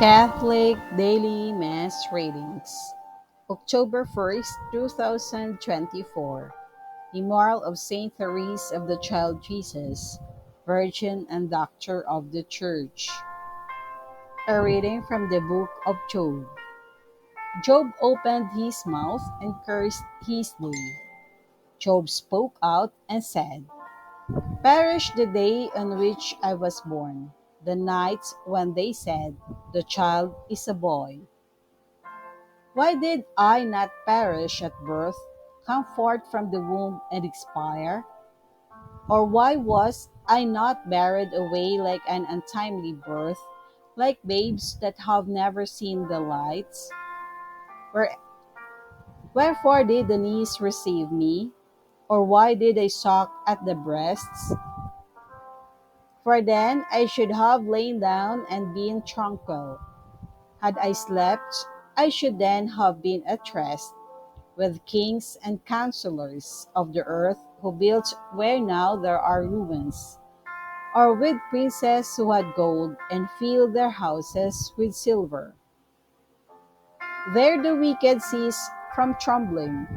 Catholic Daily Mass Readings, October 1st, 2024. Memorial of Saint Therese of the Child Jesus, Virgin and Doctor of the Church. A reading from the book of Job. Job opened his mouth and cursed his day. Job spoke out and said, "Perish the day on which I was born, the nights when they said, 'The child is a boy.' Why did I not perish at birth, come forth from the womb and expire? Or why was I not buried away like an untimely birth, like babes that have never seen the lights? Where, wherefore did the knees receive me? Or why did I suck at the breasts? For then I should have lain down and been tranquil. Had I slept, I should then have been at rest with kings and counselors of the earth who built where now there are ruins, or with princes who had gold and filled their houses with silver. There the wicked cease from trembling,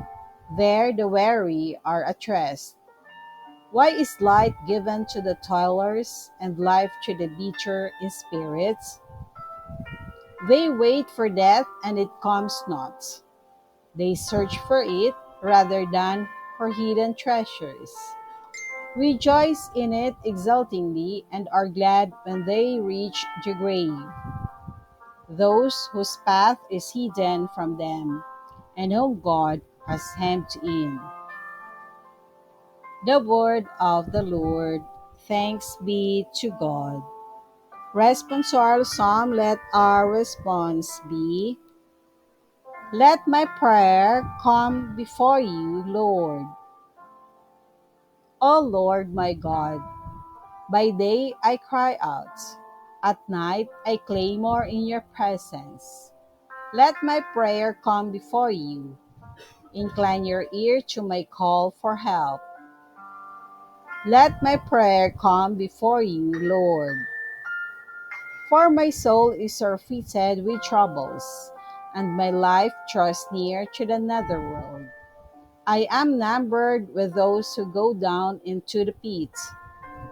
there the weary are at rest. Why is light given to the toilers and life to the bitter in spirits? They wait for death and it comes not. They search for it rather than for hidden treasures. Rejoice in it exultingly and are glad when they reach the grave. Those whose path is hidden from them and whom God has hemmed in. The word of the Lord. Thanks be to God. Responsorial Psalm. Let our response be, "Let my prayer come before you, Lord." O Lord my God, by day I cry out, at night I clamor in your presence. Let my prayer come before you. Incline your ear to my call for help. Let my prayer come before you, Lord. For my soul is surfeited with troubles, and my life draws near to the netherworld. I am numbered with those who go down into the pit.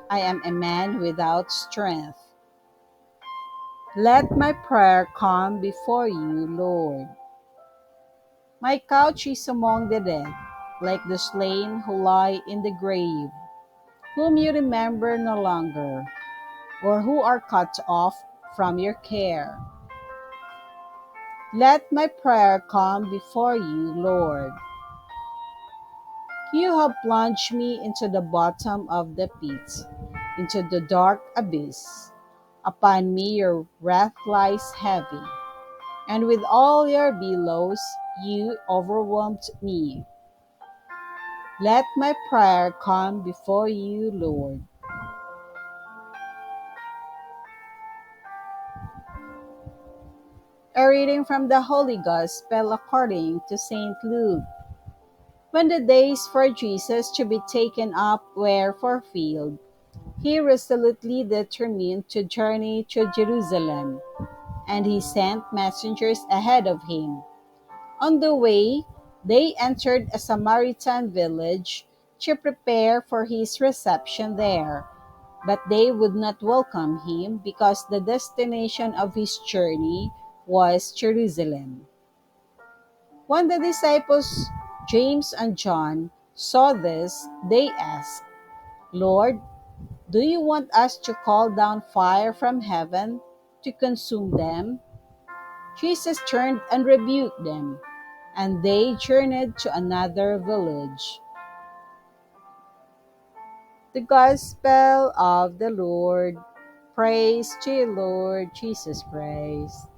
I am a man without strength. Let my prayer come before you, Lord. My couch is among the dead, like the slain who lie in the grave, whom you remember no longer, or who are cut off from your care. Let my prayer come before you, Lord. You have plunged me into the bottom of the pit, into the dark abyss. Upon me your wrath lies heavy, and with all your billows you overwhelmed me. Let my prayer come before you, Lord. A reading from the Holy Gospel according to St. Luke. When the days for Jesus to be taken up were fulfilled, he resolutely determined to journey to Jerusalem, and he sent messengers ahead of him. On the way, they entered a Samaritan village to prepare for his reception there. But they would not welcome him because the destination of his journey was Jerusalem. When the disciples James and John saw this, they asked, "Lord, do you want us to call down fire from heaven to consume them?" Jesus turned and rebuked them, and they journeyed to another village. The Gospel of the Lord. Praise to you, Lord Jesus Christ.